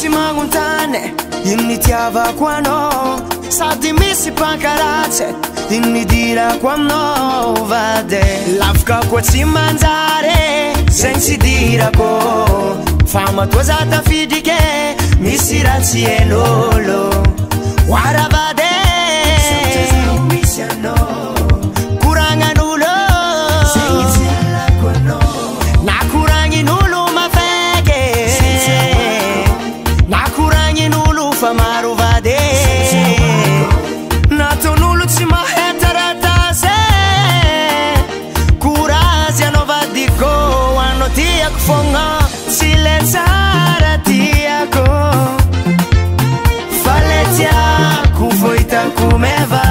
sy magnontany ino nitiavako anao sady misy mpankaratsy ino nidirako aminao vady lavaka koa tsy manjary zay tsy dirako fa matoa za tafidriky misy raha tsy hain'olo oara vady misy anao koragnan'olo na koragnin'olo mafaiky na koragnin'olo fa maro vady nataon'olo tsy mahay taratasy courage anao vadiko anao tiako fogna tsy le tsara tiako fa le tiako vo hitako meva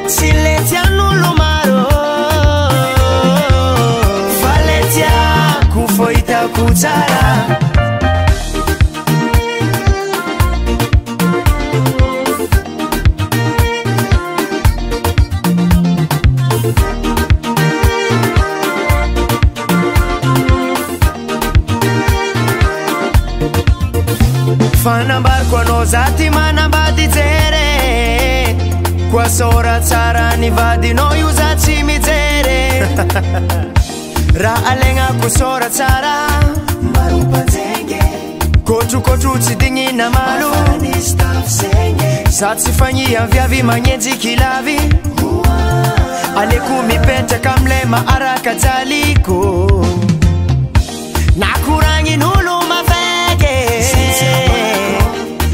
tsy le tian'olo maro fa le tiako vo hitako tsara fanambariko anao zaty manambady jere koa sora tsara ny vadinao io za tsy mijery raha alagnako sora tsara maropanjenge kotrokotro tsy dignina malo za tsy fagnia viavy magnenjiky lavy aleko mipetraka amle maharaka jaliko na koragnin'olo mafaiky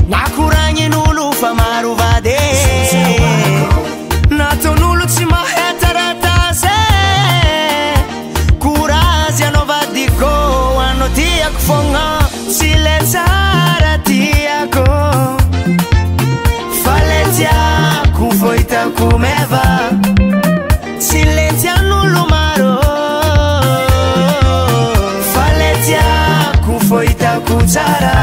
na koragnin'olo fa maro vady nataon'olo tsy mahay taratasy courage anao vadiko anao tiako fogna tsy le tsara tiako fa le tiako vo hitako meva tsy le tian'olo maro fa le tiako vo hitako tsara